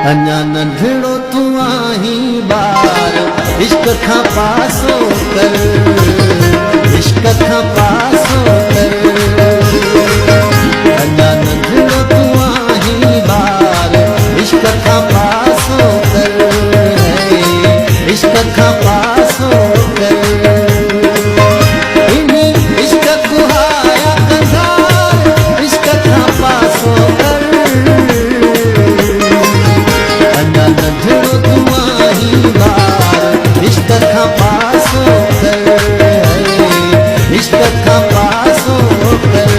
अञा नंढड़ो तू आहीं ॿार, इश्क खां पासो कर, इश्क खां पासो कर। अञा नंढड़ो तू आहीं ॿार, इश्क खां पासो कर, इश्क खां पासो कर। इश्क कुहाया कंदा, इश्क खां पासो कर। नंढड़ो तू आहीं ॿार, इश्क खां पासो कर, इश्क खां पासो कर।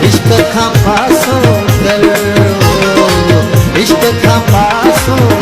इश्क खां पासो कर, इश्क खां पासो